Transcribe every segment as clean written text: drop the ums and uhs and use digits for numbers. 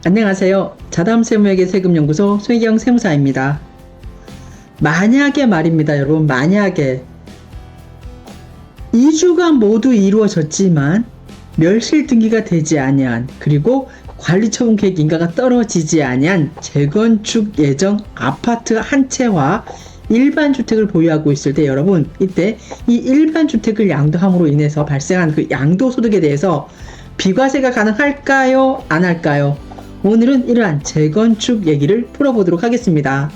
안녕하세요. 자담세무에게 세금연구소 손희경 세무사입니다. 만약에 말입니다, 여러분. 만약에 2주가 모두 이루어졌지만 멸실 등기가 되지 아니한, 그리고 관리처분 계획 인가가 떨어지지 아니한 재건축 예정 아파트 한 채와 일반 주택을 보유하고 있을 때, 여러분, 이때 이 일반 주택을 양도함으로 인해서 발생한 그 양도소득에 대해서 비과세가 가능할까요? 안 할까요? 오늘은 이러한 재건축 얘기를 풀어보도록 하겠습니다.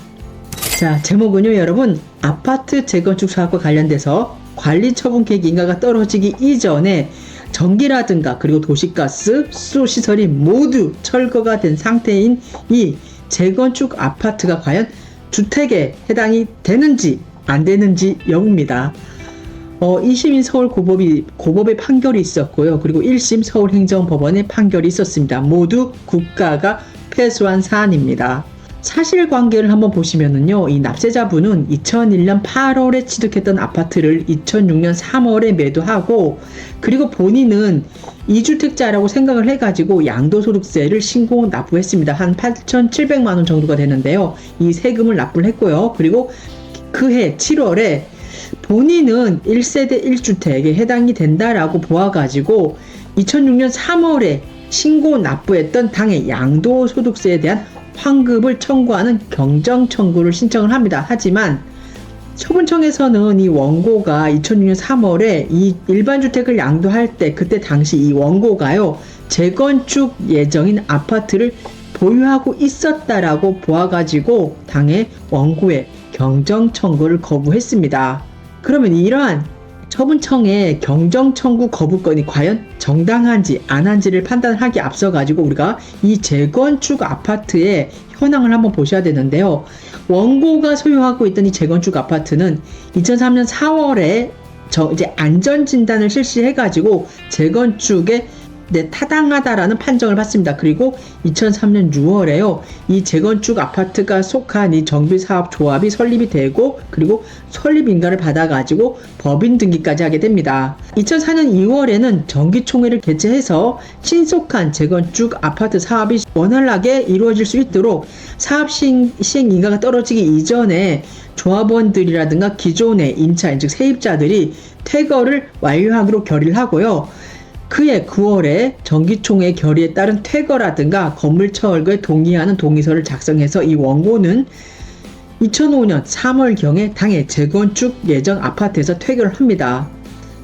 자, 제목은요, 여러분, 아파트 재건축 사업과 관련돼서 관리처분 계획 인가가 떨어지기 이전에 전기라든가 그리고 도시가스, 수도시설이 모두 철거가 된 상태인 이 재건축 아파트가 과연 주택에 해당이 되는지 안 되는지 여부입니다. 2심인 서울고법의 판결이 있었고요. 그리고 1심 서울행정법원의 판결이 있었습니다. 모두 국가가 패소한 사안입니다. 사실관계를 한번 보시면은요, 이 납세자분은 2001년 8월에 취득했던 아파트를 2006년 3월에 매도하고, 그리고 본인은 2주택자라고 생각을 해가지고 양도소득세를 신고 납부했습니다. 한 8,700만원 정도가 되는데요. 이 세금을 납부를 했고요. 그리고 그해 7월에 본인은 1세대 1주택에 해당이 된다라고 보아가지고 2006년 3월에 신고 납부했던 당의 양도소득세에 대한 환급을 청구하는 경정 청구를 신청을 합니다. 하지만 처분청에서는 이 원고가 2006년 3월에 이 일반 주택을 양도할 때, 그때 당시 이 원고가요, 재건축 예정인 아파트를 보유하고 있었다라고 보아가지고 당의 원고의 경정 청구를 거부했습니다. 그러면 이러한 처분청의 경정 청구 거부권이 과연 정당한지 안 한지를 판단하기 앞서가지고 우리가 이 재건축 아파트의 현황을 한번 보셔야 되는데요. 원고가 소유하고 있던 이 재건축 아파트는 2003년 4월에 이제 안전진단을 실시해가지고 재건축에 타당하다라는 판정을 받습니다. 그리고 2003년 6월에요, 이 재건축 아파트가 속한 이 정비사업조합이 설립이 되고, 그리고 설립인가를 받아가지고 법인 등기까지 하게 됩니다. 2004년 2월에는 정기총회를 개최해서 신속한 재건축 아파트 사업이 원활하게 이루어질 수 있도록 사업 시행인가가 떨어지기 이전에 조합원들이라든가 기존의 임차인, 즉 세입자들이 퇴거를 완료하기로 결의를 하고요. 그해 9월에 정기총회 결의에 따른 퇴거라든가 건물 철거에 동의하는 동의서를 작성해서 이 원고는 2005년 3월경에 당해 재건축 예정 아파트에서 퇴거를 합니다.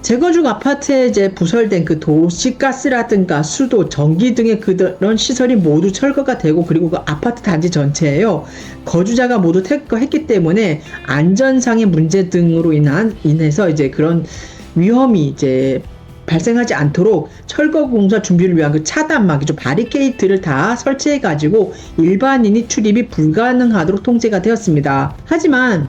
재건축 아파트에 이제 부설된 그 도시가스라든가 수도, 전기 등의 그런 시설이 모두 철거가 되고, 그리고 그 아파트 단지 전체에요, 거주자가 모두 퇴거했기 때문에 안전상의 문제 등으로 인해서 이제 그런 위험이 이제 발생하지 않도록 철거 공사 준비를 위한 그 차단막이죠, 바리케이트를 다 설치해가지고 일반인이 출입이 불가능하도록 통제가 되었습니다. 하지만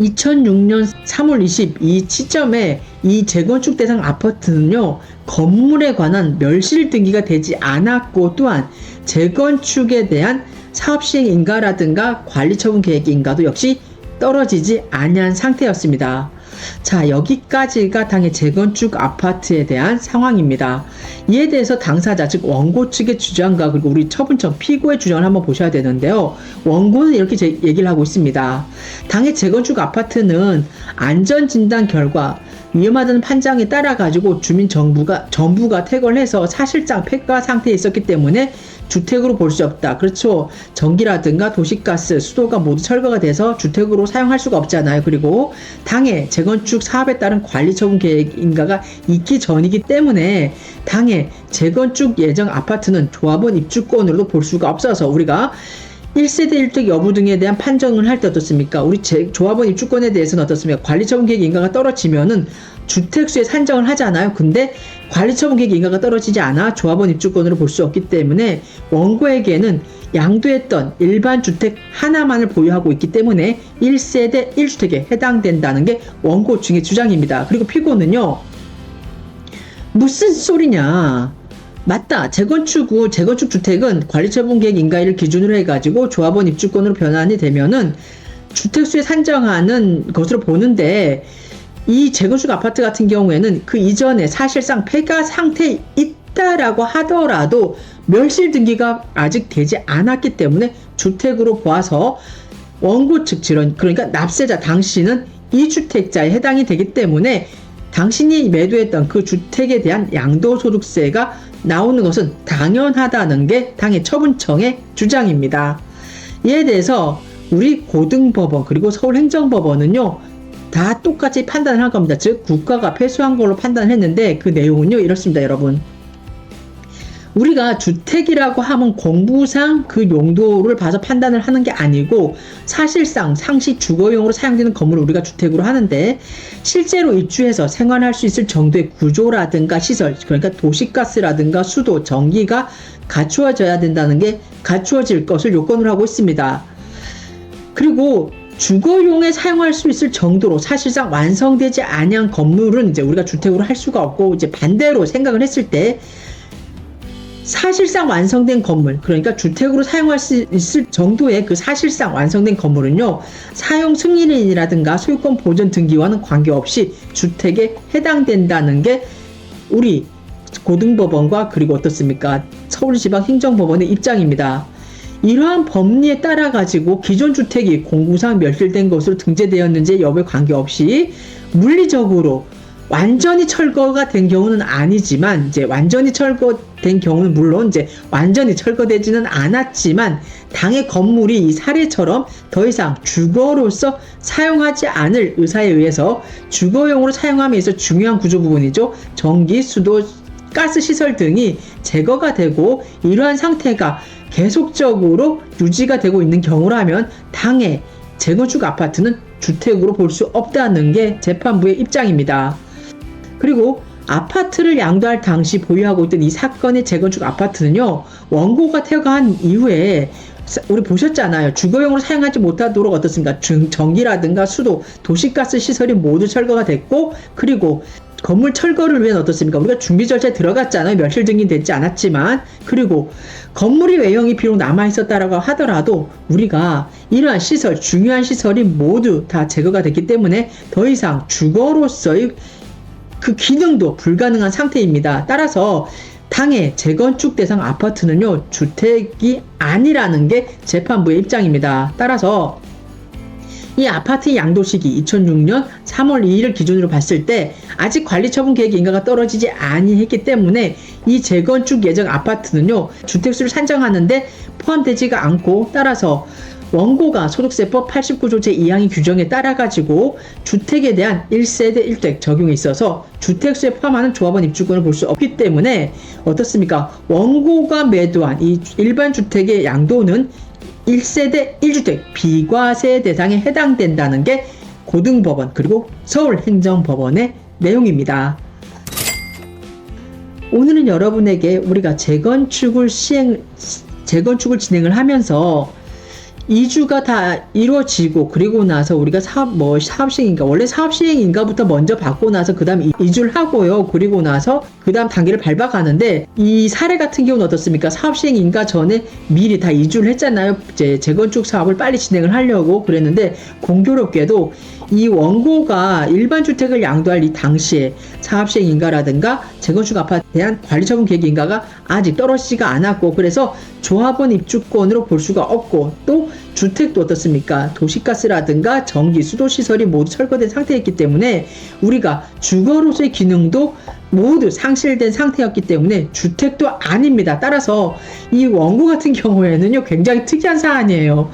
2006년 3월 20이 시점에 이 재건축 대상 아파트는요, 건물에 관한 멸실 등기가 되지 않았고, 또한 재건축에 대한 사업시행 인가라든가 관리처분 계획 인가도 역시 떨어지지 아니한 상태였습니다. 자, 여기까지가 당의 재건축 아파트에 대한 상황입니다. 이에 대해서 당사자, 즉 원고 측의 주장과 그리고 우리 처분청 피고의 주장을 한번 보셔야 되는데요. 원고는 이렇게 얘기를 하고 있습니다. 당의 재건축 아파트는 안전진단 결과 위험하다는 판정에 따라 가지고 전부가 퇴거를 해서 사실상 폐가 상태에 있었기 때문에 주택으로 볼 수 없다. 그렇죠. 전기라든가 도시가스, 수도가 모두 철거가 돼서 주택으로 사용할 수가 없잖아요. 그리고 당해 재건축 사업에 따른 관리처분 계획 인가가 있기 전이기 때문에 당해 재건축 예정 아파트는 조합원 입주권으로도 볼 수가 없어서 우리가 1세대 1주택 여부 등에 대한 판정을 할 때 어떻습니까? 우리 조합원 입주권에 대해서는 어떻습니까? 관리처분 계획 인가가 떨어지면은 주택수에 산정을 하잖아요. 근데 관리처분 계획 인가가 떨어지지 않아 조합원 입주권으로 볼 수 없기 때문에 원고에게는 양도했던 일반 주택 하나만을 보유하고 있기 때문에 1세대 1주택에 해당된다는 게 원고 측의 주장입니다. 그리고 피고는요, 무슨 소리냐, 맞다, 재건축 주택은 관리처분 계획 인가일을 기준으로 해가지고 조합원 입주권으로 변환이 되면은 주택수에 산정하는 것으로 보는데, 이 재건축 아파트 같은 경우에는 그 이전에 사실상 폐가 상태에 있다라고 하더라도 멸실 등기가 아직 되지 않았기 때문에 주택으로 보아서 원고 측 그러니까 납세자 당신은 이 주택자에 해당이 되기 때문에 당신이 매도했던 그 주택에 대한 양도소득세가 나오는 것은 당연하다는 게 당해 처분청의 주장입니다. 이에 대해서 우리 고등법원 그리고 서울행정법원은요 다 똑같이 판단을 한 겁니다. 즉 국가가 패소한 걸로 판단했는데 그 내용은요 이렇습니다. 여러분, 우리가 주택이라고 하면 공부상 그 용도를 봐서 판단을 하는 게 아니고 사실상 상시 주거용으로 사용되는 건물을 우리가 주택으로 하는데 실제로 입주해서 생활할 수 있을 정도의 구조라든가 시설, 그러니까 도시가스라든가 수도, 전기가 갖추어져야 된다는 게 갖추어질 것을 요건으로 하고 있습니다. 그리고 주거용에 사용할 수 있을 정도로 사실상 완성되지 아니한 건물은 이제 우리가 주택으로 할 수가 없고, 이제 반대로 생각을 했을 때 사실상 완성된 건물, 그러니까 주택으로 사용할 수 있을 정도의 그 사실상 완성된 건물은요 사용 승인이라든가 소유권 보전 등기와는 관계없이 주택에 해당된다는 게 우리 고등법원과 그리고 어떻습니까 서울지방행정법원의 입장입니다. 이러한 법리에 따라 가지고 기존 주택이 공구상 멸실된 것으로 등재되었는지 여부에 관계없이 물리적으로 완전히 철거가 된 경우는 아니지만, 이제 완전히 철거된 경우는 물론 이제 완전히 철거되지는 않았지만 당의 건물이 이 사례처럼 더 이상 주거로서 사용하지 않을 의사에 의해서 주거용으로 사용함에 있어 중요한 구조 부분이죠. 전기, 수도, 가스 시설 등이 제거가 되고 이러한 상태가 계속적으로 유지가 되고 있는 경우라면 당의 재건축 아파트는 주택으로 볼 수 없다는 게 재판부의 입장입니다. 그리고 아파트를 양도할 당시 보유하고 있던 이 사건의 재건축 아파트는요 원고가 퇴거한 이후에 우리 보셨잖아요. 주거용으로 사용하지 못하도록 어떻습니까? 전기라든가 수도, 도시가스 시설이 모두 철거가 됐고, 그리고 건물 철거를 위한 어떻습니까? 우리가 준비 절차에 들어갔잖아요. 멸실 등기 되지 않았지만. 그리고 건물이 외형이 비록 남아있었다라고 하더라도 우리가 이러한 시설, 중요한 시설이 모두 다 제거가 됐기 때문에 더 이상 주거로서의 그 기능도 불가능한 상태입니다. 따라서 당의 재건축 대상 아파트는요 주택이 아니라는 게 재판부의 입장입니다. 따라서 이 아파트의 양도시기 2006년 3월 2일을 기준으로 봤을 때 아직 관리처분 계획 인가가 떨어지지 아니했기 때문에 이 재건축 예정 아파트는요 주택수를 산정하는데 포함되지가 않고, 따라서 원고가 소득세법 89조 제2항의 규정에 따라 가지고 주택에 대한 1세대 1주택 적용에 있어서 주택수에 포함하는 조합원 입주권을 볼 수 없기 때문에 어떻습니까? 원고가 매도한 이 일반 주택의 양도는 1세대 1주택 비과세 대상에 해당된다는 게 고등법원 그리고 서울행정법원의 내용입니다. 오늘은 여러분에게 우리가 재건축을 진행을 하면서 이주가 다 이루어지고, 그리고 나서 우리가 사업 시행인가, 원래 사업 시행인가부터 먼저 받고 나서 그 다음 이주를 하고요. 그리고 나서 그 다음 단계를 밟아가는데, 이 사례 같은 경우는 어떻습니까? 사업 시행인가 전에 미리 다 이주를 했잖아요. 이제 재건축 사업을 빨리 진행을 하려고 그랬는데, 공교롭게도 이 원고가 일반 주택을 양도할 이 당시에 사업 시행 인가라든가 재건축 아파트에 대한 관리처분 계획 인가가 아직 떨어지지가 않았고, 그래서 조합원 입주권으로 볼 수가 없고, 또 주택도 어떻습니까? 도시가스라든가 전기, 수도 시설이 모두 철거된 상태였기 때문에 우리가 주거로서의 기능도 모두 상실된 상태였기 때문에 주택도 아닙니다. 따라서 이 원고 같은 경우에는요 굉장히 특이한 사안이에요.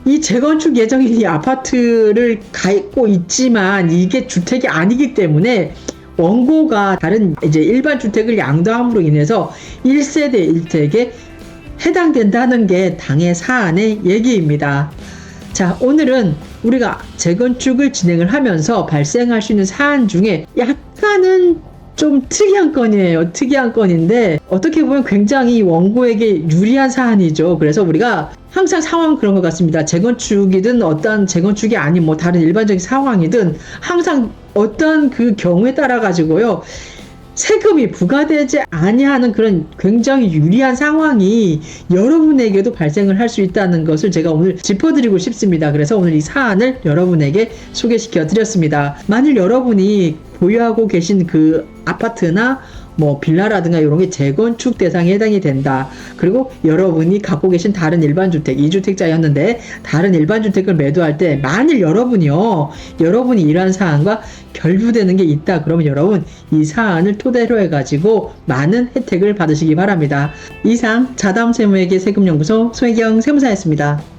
이 재건축 예정인 이 아파트를 갖고 있지만 이게 주택이 아니기 때문에 원고가 다른 이제 일반 주택을 양도함으로 인해서 1세대 1택에 해당된다는 게 당의 사안의 얘기입니다. 자, 오늘은 우리가 재건축을 진행을 하면서 발생할 수 있는 사안 중에 약간은 좀 특이한 건이에요. 특이한 건인데 어떻게 보면 굉장히 원고에게 유리한 사안이죠. 그래서 우리가 항상 상황은 그런 것 같습니다. 재건축이든 어떤 재건축이 아닌 뭐 다른 일반적인 상황이든 항상 어떤 그 경우에 따라 가지고요 세금이 부과되지 아니하는 그런 굉장히 유리한 상황이 여러분에게도 발생을 할 수 있다는 것을 제가 오늘 짚어드리고 싶습니다. 그래서 오늘 이 사안을 여러분에게 소개시켜 드렸습니다. 만일 여러분이 보유하고 계신 그 아파트나 뭐 빌라라든가 이런 게 재건축 대상에 해당이 된다. 그리고 여러분이 갖고 계신 다른 일반 주택, 2주택자였는데 다른 일반 주택을 매도할 때 만일 여러분이 이러한 사안과 결부되는 게 있다. 그러면 여러분 이 사안을 토대로 해가지고 많은 혜택을 받으시기 바랍니다. 이상 자담세무회계 세금연구소 소혜경 세무사였습니다.